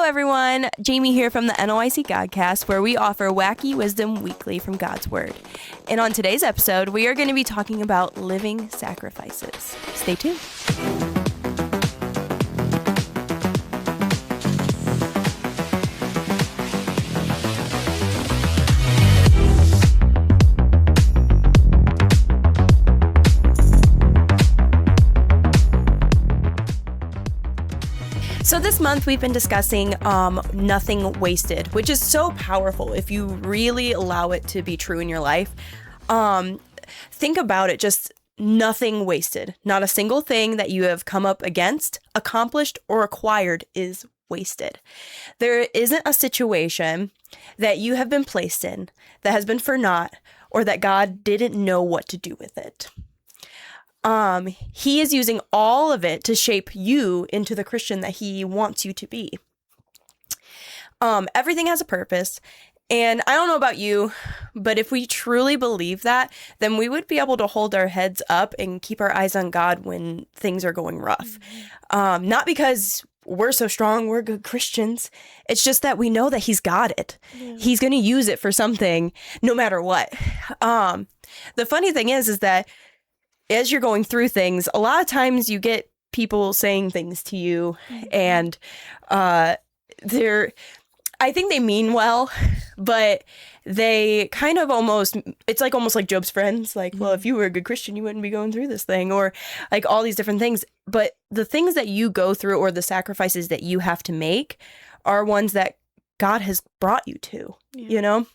everyone. Jamie here from the NOIC Godcast, where we offer wacky wisdom weekly from God's Word. And on today's episode, we are going to be talking about living sacrifices. Stay tuned. So this month we've been discussing nothing wasted, which is so powerful if you really allow it to be true in your life. Think about it, just nothing wasted. Not a single thing that you have come up against, accomplished, or acquired is wasted. There isn't a situation that you have been placed in that has been for naught or that God didn't know what to do with it. He is using all of it to shape you into the Christian that he wants you to be. Everything has a purpose. And I don't know about you, but if we truly believe that, then we would be able to hold our heads up and keep our eyes on God when things are going rough. Not because we're so strong, we're good Christians. It's just that we know that he's got it. Yeah. He's going to use it for something no matter what. The funny thing is that as you're going through things, a lot of times you get people saying things to you and I think they mean well, but they kind of almost like Job's friends. Like, well, if you were a good Christian, you wouldn't be going through this thing, or like all these different things. But the things that you go through or the sacrifices that you have to make are ones that God has brought you to, you know?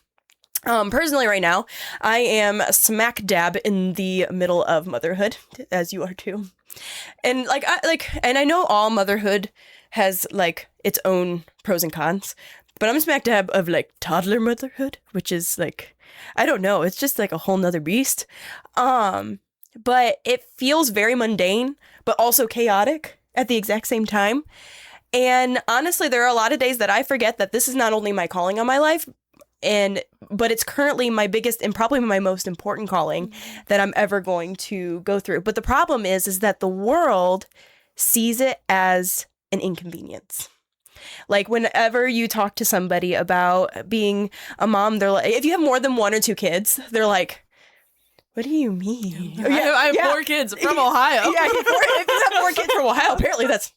Personally right now, I am smack dab in the middle of motherhood, as you are too. And and I know all motherhood has like its own pros and cons, but I'm smack dab of like toddler motherhood, which is like, I don't know, it's just like a whole nother beast. But it feels very mundane, but also chaotic at the exact same time. And honestly, there are a lot of days that I forget that this is not only my calling on my life, but it's currently my biggest and probably my most important calling that I'm ever going to go through. But the problem is that the world sees it as an inconvenience. Like whenever you talk to somebody about being a mom, they're like, if you have more than one or two kids, they're like, what do you mean? I have 4 kids from Ohio. Yeah, if you have 4 kids from Ohio, apparently that's...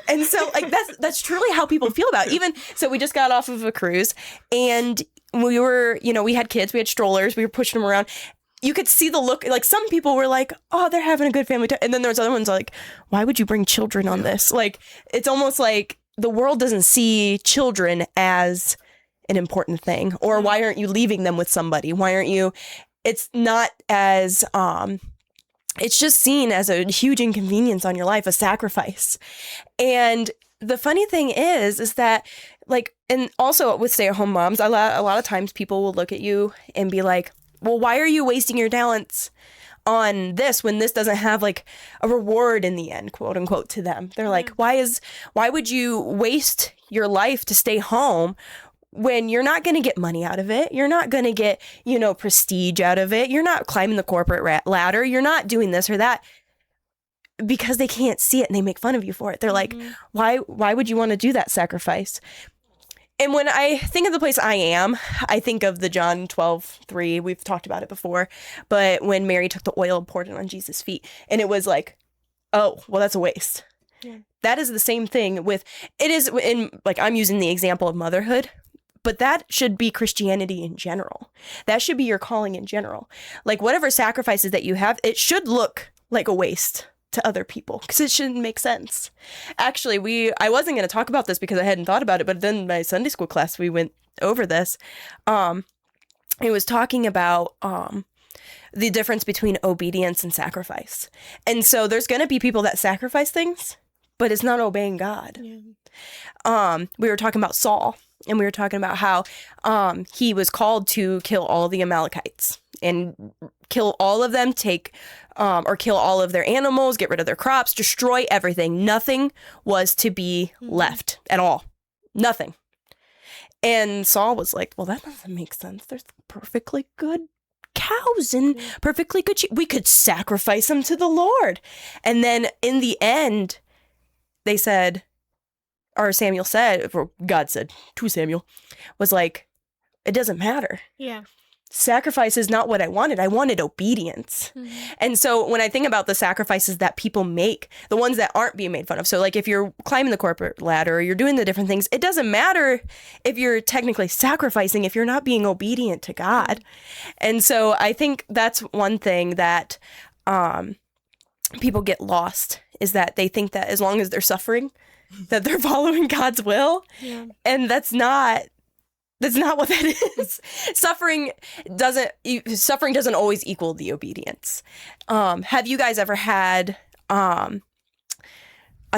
And so like that's truly how people feel about it. Even so, we just got off of a cruise and we were, we had kids, we had strollers, we were pushing them around. You could see the look, like some people were like, oh, they're having a good family time. And then there's other ones like, why would you bring children on this? Like, it's almost like the world doesn't see children as an important thing. Or why aren't you leaving them with somebody? Why aren't you... It's not as, it's just seen as a huge inconvenience on your life, a sacrifice. And the funny thing is that like, and also with stay-at-home moms, a lot of times people will look at you and be like, well, why are you wasting your talents on this when this doesn't have like a reward in the end, quote unquote, to them? They're like, why would you waste your life to stay home when you're not going to get money out of it? You're not going to get, prestige out of it. You're not climbing the corporate ladder. You're not doing this or that, because they can't see it and they make fun of you for it. They're like, why would you want to do that sacrifice? And when I think of the place I am, I think of the John 12:3. We've talked about it before, but when Mary took the oil and poured it on Jesus' feet, and it was like, oh, well, that's a waste. Yeah. That is the same thing with, it is in, like, I'm using the example of motherhood, but that should be Christianity in general. That should be your calling in general. Like whatever sacrifices that you have, it should look like a waste to other people because it shouldn't make sense. Actually, I wasn't going to talk about this because I hadn't thought about it, but then in my Sunday school class, we went over this. It was talking about the difference between obedience and sacrifice. And so there's going to be people that sacrifice things, but it's not obeying God. Yeah. We were talking about Saul. And we were talking about how he was called to kill all the Amalekites and kill all of them, or kill all of their animals, get rid of their crops, destroy everything. Nothing was to be left at all. Nothing. And Saul was like, well, that doesn't make sense. There's perfectly good cows and perfectly good sheep. We could sacrifice them to the Lord. And then in the end, they said, or Samuel said, or God said to Samuel, was like, it doesn't matter. Yeah. Sacrifice is not what I wanted. I wanted obedience. And so when I think about the sacrifices that people make, the ones that aren't being made fun of, so like if you're climbing the corporate ladder or you're doing the different things, it doesn't matter if you're technically sacrificing if you're not being obedient to God. And so I think that's one thing that people get lost, is that they think that as long as they're suffering, that they're following God's will. Yeah. And that's not what that is. Suffering doesn't always equal the obedience. Have you guys ever had a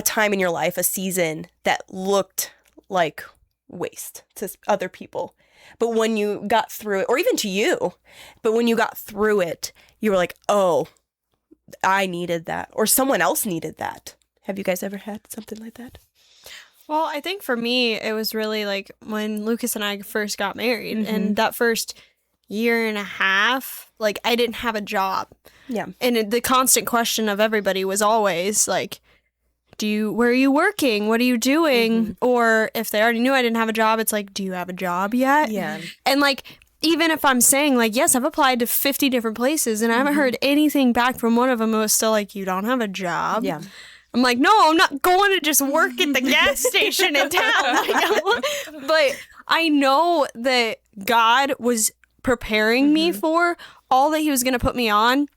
time in your life, a season that looked like waste to other people, but when you got through it, or even to you, but when you got through it, you were like, oh, I needed that, or someone else needed that? Have you guys ever had something like that? Well, I think for me, it was really like when Lucas and I first got married, and that first year and a half, like I didn't have a job. Yeah. And the constant question of everybody was always like, where are you working? What are you doing? Or if they already knew I didn't have a job, it's like, do you have a job yet? Yeah. And like, even if I'm saying like, yes, I've applied to 50 different places and I haven't heard anything back from one of them, it was still like, you don't have a job. Yeah. I'm like, no, I'm not going to just work at the gas station in town. But I know that God was preparing me for all that he was going to put me on,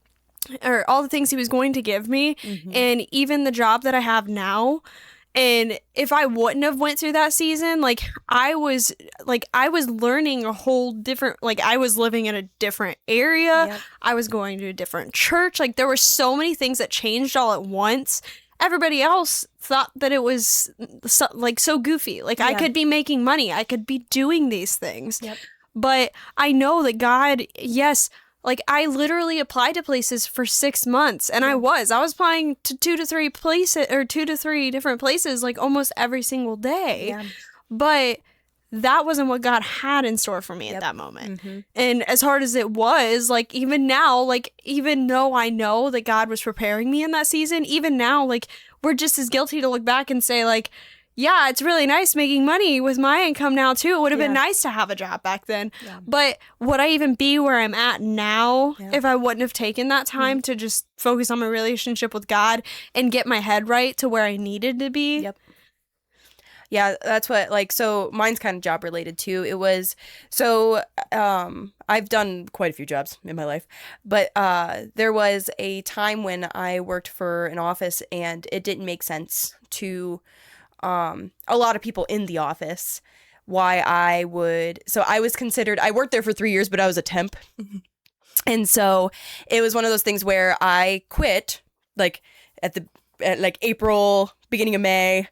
or all the things he was going to give me. And even the job that I have now. And if I wouldn't have went through that season, I was learning a whole different, I was living in a different area. Yep. I was going to a different church. Like, there were so many things that changed all at once. Everybody else thought that it was so goofy. I could be making money. I could be doing these things. Yep. But I know that God, yes, I literally applied to places for 6 months, and I was applying to 2 to 3 places, or 2 to 3 different places, almost every single day. Yeah. But that wasn't what God had in store for me at that moment. And as hard as it was, even now, even though I know that God was preparing me in that season, even now, we're just as guilty to look back and say, yeah, it's really nice making money with my income now, too. It would have been nice to have a job back then. Yeah. But would I even be where I'm at now if I wouldn't have taken that time to just focus on my relationship with God and get my head right to where I needed to be? Yep. Yeah, that's what, so mine's kind of job related too. It was, I've done quite a few jobs in my life, but there was a time when I worked for an office and it didn't make sense to a lot of people in the office why I worked there for 3 years, but I was a temp. And so it was one of those things where I quit at April, beginning of May.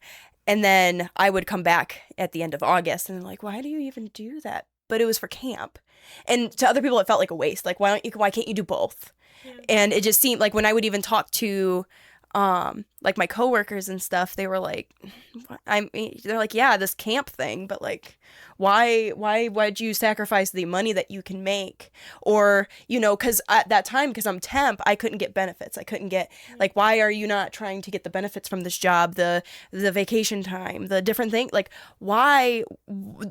And then I would come back at the end of August and why do you even do that? But it was for camp. And to other people, it felt like a waste. Why can't you do both? Yeah. And it just seemed when I would even talk to my coworkers and stuff, they were they're yeah, this camp thing, but why'd you sacrifice the money that you can make? Or, because at that time, because I'm temp, I couldn't get benefits. I couldn't get, why are you not trying to get the benefits from this job, the vacation time, the different thing? Why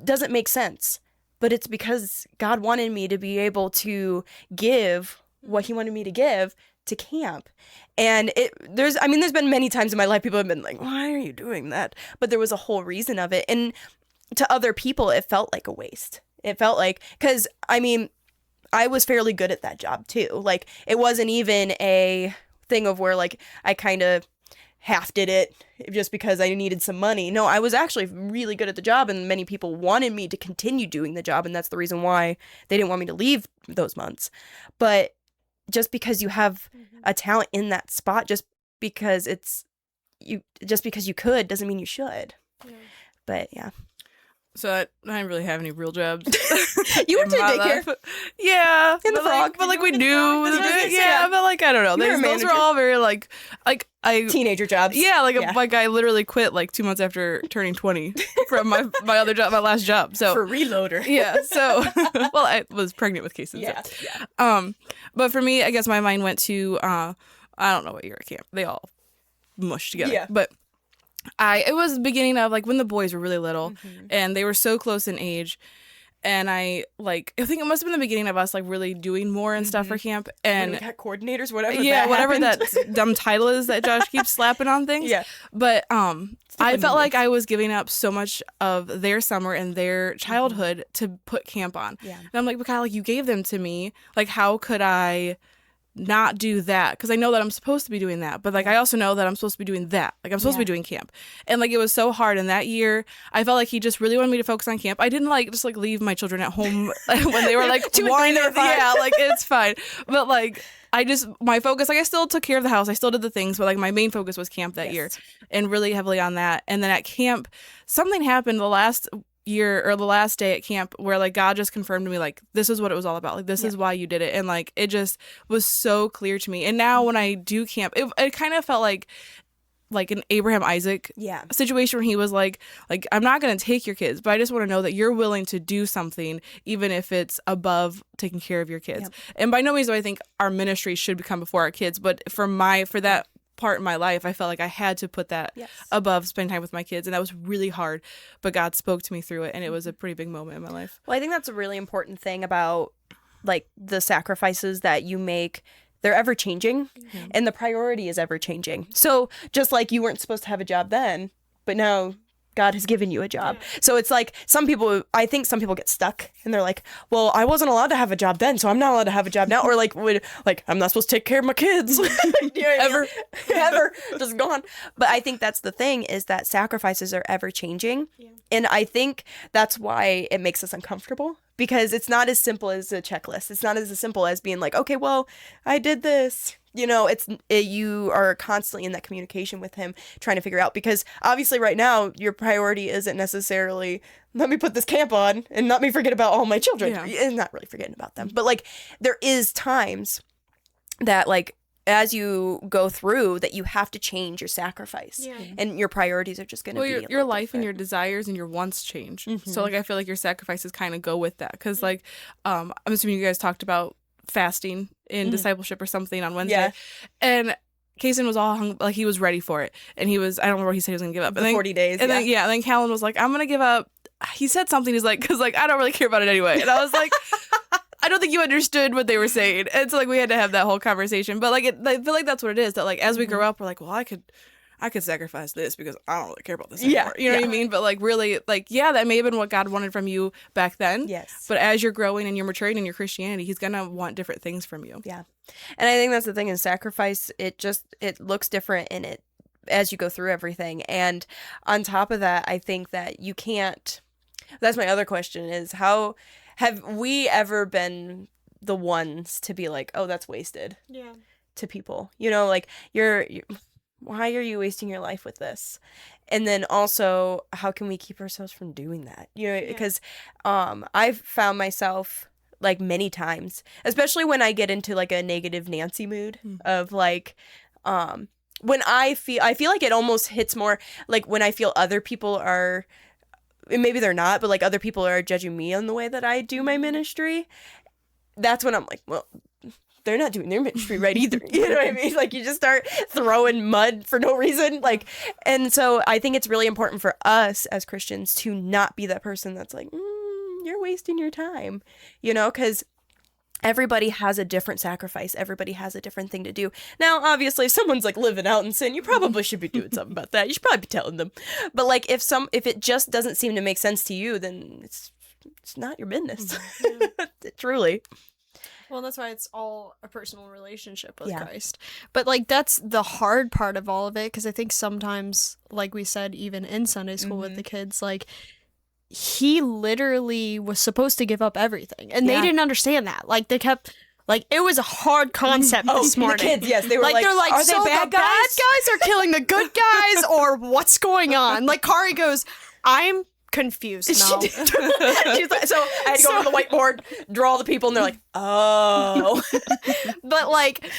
doesn't make sense? But it's because God wanted me to be able to give what he wanted me to give to camp. And there's been many times in my life people have been why are you doing that? But there was a whole reason of it. And to other people, it felt like a waste. It felt because I was fairly good at that job too. It wasn't even a thing of where I kind of half did it just because I needed some money. No, I was actually really good at the job, and many people wanted me to continue doing the job, and that's the reason why they didn't want me to leave those months. But just because you have a talent in that spot, just because you could, doesn't mean you should. Yeah. But yeah. So I didn't really have any real jobs. You went to daycare. Yeah. In the frog. But we knew. Yeah, but I don't know. Those were all very teenager jobs. Yeah, I literally quit 2 months after turning 20 from my other job, my last job. So for reloader. Yeah. So I was pregnant with Casey. Yeah. So. Yeah. But for me, I guess my mind went to I don't know what year at camp. They all mushed together. Yeah. But it was the beginning of like when the boys were really little Mm-hmm. and they were so close in age. And I think it must have been the beginning of us like really doing more and stuff for camp. When we And got coordinators, whatever. yeah, whatever happened. that dumb title is that Josh keeps slapping on things. Yeah. But I felt like amazing. I was giving up so much of their summer and their childhood to put camp on. Yeah. And I'm like, but Kyle, like you gave them to me. Like how could I not do that? Because I know that I'm supposed to be doing that, but like I also know that I'm supposed to be doing that. Like I'm supposed to be doing camp, and like it was so hard. And that year, I felt like he just really wanted me to focus on camp. I didn't like just like leave my children at home when they were like 2 and 3, they were fine. yeah, like it's fine. But like my focus, like I still took care of the house, I still did the things, but like my main focus was camp that year, and really heavily on that. And then at camp, something happened the last year or the last day at camp where like God just confirmed to me like this is what it was all about, like this is why you did it, and like it just was so clear to me. And now when I do camp, it kind of felt like an Abraham Isaac situation where he was like I'm not going to take your kids, but I just want to know that you're willing to do something even if it's above taking care of your kids. And by no means do I think our ministry should come before our kids, but for that part in my life, I felt like I had to put that above spending time with my kids, and that was really hard, but God spoke to me through it, and it was a pretty big moment in my life. Well, I think that's a really important thing about like the sacrifices that you make. They're ever changing, and the priority is ever changing. So just like you weren't supposed to have a job then, but now God has given you a job. So it's like I think some people get stuck and they're like, well, I wasn't allowed to have a job then, so I'm not allowed to have a job now. Or like, I'm not supposed to take care of my kids. You know what I mean? Ever. Just gone. But I think that's the thing, is that sacrifices are ever changing. Yeah. And I think that's why it makes us uncomfortable, because it's not as simple as a checklist. It's not as simple as being like, okay, well, I did this. You know, you are constantly in that communication with him, trying to figure out, because obviously right now your priority isn't necessarily let me put this camp on and not me forget about all my children. And not really forgetting about them, but like there is times that like as you go through that you have to change your sacrifice, and your priorities are just going to be your life and your desires and your wants change. So like I feel like your sacrifices kind of go with that, because like I'm assuming you guys talked about fasting in discipleship or something on Wednesday, and Kaysen was all hung, like he was ready for it, and I don't remember what he said he was gonna give up. The 40 days, and then Callan was like, I'm gonna give up. He said something. He's like, because like I don't really care about it anyway, and I was like, I don't think you understood what they were saying, and so like we had to have that whole conversation. But like I feel like that's what it is. That like as we grow up, we're like, well, I could sacrifice this because I don't really care about this anymore. You know what I mean? But like really, like that may have been what God wanted from you back then. Yes. But as you're growing and you're maturing in your Christianity, He's gonna want different things from you. Yeah. And I think that's the thing, is sacrifice, it looks different in it as you go through everything. And on top of that, I think that you can't. That's my other question, is how have we ever been the ones to be like, oh, that's wasted to people? You know, like you're why are you wasting your life with this? And then also, how can we keep ourselves from doing that? You know, because I've found myself like many times, especially when I get into like a negative Nancy mood of like, when I feel like it almost hits more like when I feel other people are, maybe they're not, but like other people are judging me on the way that I do my ministry. That's when I'm like, well, they're not doing their ministry right either. You know what I mean? Like you just start throwing mud for no reason. Like, and so I think it's really important for us as Christians to not be that person that's like, you're wasting your time, you know, because everybody has a different sacrifice. Everybody has a different thing to do. Now, obviously, if someone's like living out in sin, you probably should be doing something about that. You should probably be telling them. But like if it just doesn't seem to make sense to you, then it's not your business. Truly. Well, that's why it's all a personal relationship with Christ. But, like, that's the hard part of all of it, because I think sometimes, like we said, even in Sunday school with the kids, like, he literally was supposed to give up everything. And they didn't understand that. Like, they kept... Like, it was a hard concept this morning. The kids, yes. They were like, they're like, are so they bad the guys? bad guys are killing the good guys, or what's going on? Like, Kari goes, I'm confused now. She's like, so I had to go to the whiteboard, draw the people, and they're like, oh. But like,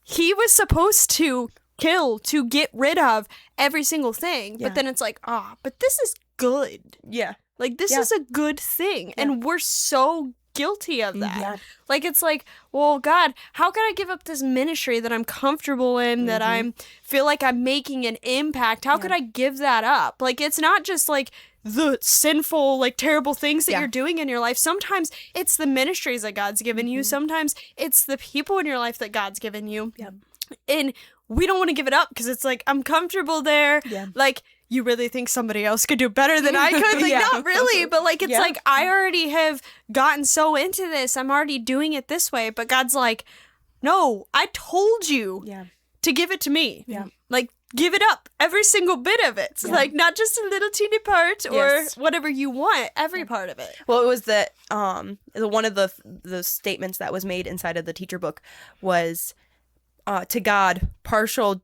he was supposed to kill, to get rid of every single thing. But then it's like, but this is good. Yeah. Like, this is a good thing. And we're so guilty of that. Yeah. Like, it's like, well, God, how can I give up this ministry that I'm comfortable in, that I feel like I'm making an impact? How could I give that up? Like, it's not just like the sinful, like terrible things that you're doing in your life. Sometimes it's the ministries that God's given you. Sometimes it's the people in your life that God's given you. Yeah. And we don't want to give it up because it's like, I'm comfortable there. Yeah. Like, you really think somebody else could do better than I could? Like, not really. But like, it's like, I already have gotten so into this. I'm already doing it this way. But God's like, no, I told you to give it to me. Yeah. Like, give it up. Every single bit of it. So like, not just a little teeny part or whatever you want. Every part of it. Well, it was that one of the statements that was made inside of the teacher book was, to God, partial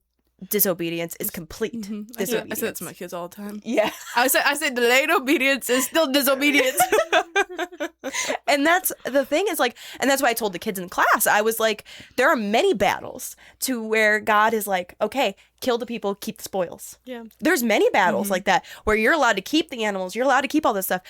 disobedience is complete disobedience. I say that to my kids all the time. Yeah. I said delayed obedience is still disobedience. And that's the thing is like, and that's why I told the kids in class, I was like, there are many battles to where God is like, okay, kill the people, keep the spoils. Yeah. There's many battles like that where you're allowed to keep the animals, you're allowed to keep all this stuff.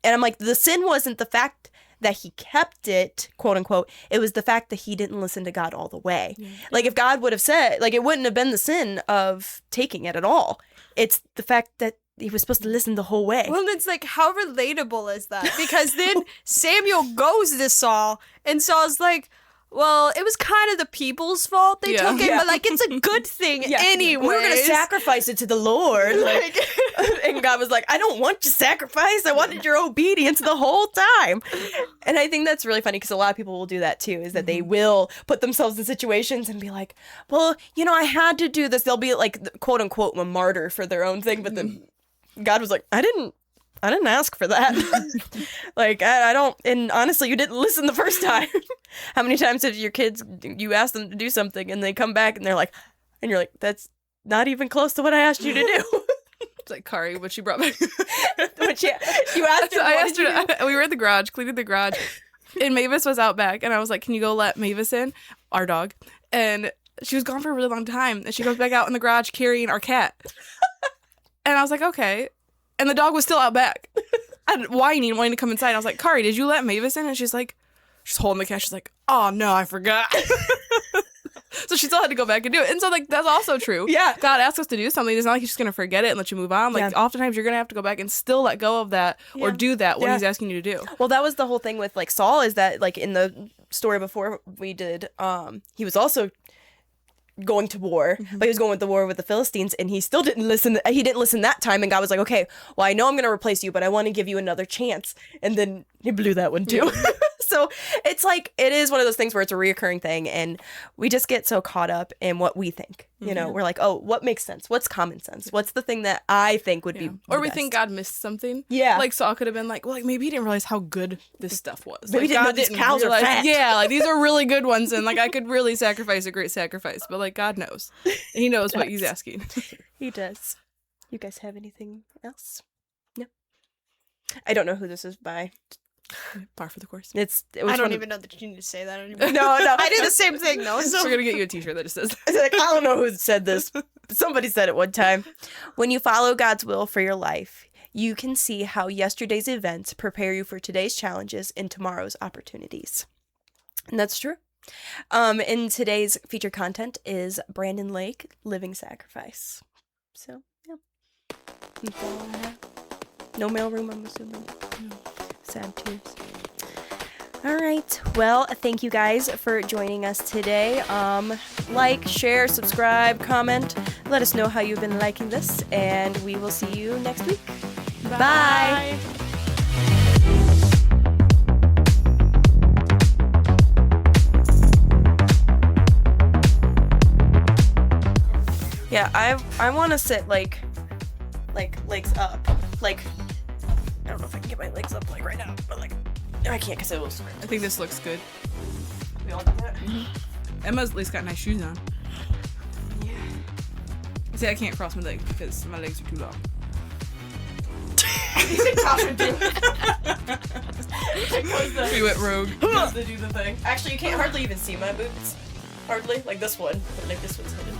And I'm like, the sin wasn't the fact that he kept it, quote unquote. It was the fact that he didn't listen to God all the way. Yeah. Like if God would have said, like it wouldn't have been the sin of taking it at all. It's the fact that he was supposed to listen the whole way. Well, it's like, how relatable is that? Because then Samuel goes to Saul, and Saul's like, well, it was kind of the people's fault they took it, but like it's a good thing anyway. We were going to sacrifice it to the Lord. Like, and God was like, I don't want your sacrifice. I wanted your obedience the whole time. And I think that's really funny because a lot of people will do that too, is that they will put themselves in situations and be like, well, you know, I had to do this. They'll be like, quote unquote, a martyr for their own thing. But then God was like, I didn't ask for that. Like, I don't, and honestly, you didn't listen the first time. How many times have your kids, you ask them to do something and they come back and they're like, and you're like, that's not even close to what I asked you to do. It's like Kari, what she brought back. But you asked her, I asked her, we were at the garage, cleaning the garage, and Mavis was out back, and I was like, can you go let Mavis in? Our dog. And she was gone for a really long time, and she goes back out in the garage carrying our cat. And I was like, okay. And the dog was still out back. And wanting to come inside. I was like, Kari, did you let Mavis in? And she's like, she's holding the cat. She's like, oh no, I forgot. So she still had to go back and do it. And so like, that's also true. Yeah. God asks us to do something. It's not like he's just going to forget it and let you move on. Like oftentimes you're going to have to go back and still let go of that or do that what he's asking you to do. Well, that was the whole thing with like Saul, is that like in the story before we did, he was also going to war, but he was going with the war with the Philistines, and he still didn't listen. He didn't listen that time, and God was like, okay, well, I know I'm going to replace you, but I want to give you another chance. And then he blew that one too. So it's like, it is one of those things where it's a reoccurring thing, and we just get so caught up in what we think. You know, we're like, oh, what makes sense? What's common sense? What's the thing that I think would be or we best? think God missed something. Yeah. Like Saul could have been like, well, like maybe he didn't realize how good this stuff was. Maybe like, he didn't know God these cows are fat. Yeah, like these are really good ones, and like I could really sacrifice a great sacrifice. But like God knows. And he knows what he's asking. He does. You guys have anything else? No. I don't know who this is by. Par for the course. I don't even know that you need to say that anymore. No. I do the same thing though. So we're gonna get you a t-shirt that just says it's like, I don't know who said this. But somebody said it one time. When you follow God's will for your life, you can see how yesterday's events prepare you for today's challenges and tomorrow's opportunities. And that's true. And today's featured content is Brandon Lake, Living Sacrifice. So, yeah. That's all I have. No mailroom, I'm assuming. Sad tears. All right. Well, thank you guys for joining us today. Like, share, subscribe, comment. Let us know how you've been liking this, and we will see you next week. Bye. Yeah, I want to sit like legs up. Like, I don't know if I can get my legs up like right now, but like I can't because it will spread. I think this looks good. We all do that. Emma's at least got nice shoes on. Yeah. See, I can't cross my legs because my legs are too long. We went rogue. To do the thing. Actually, you can't hardly even see my boots. Hardly. Like this one. But like this one's hidden.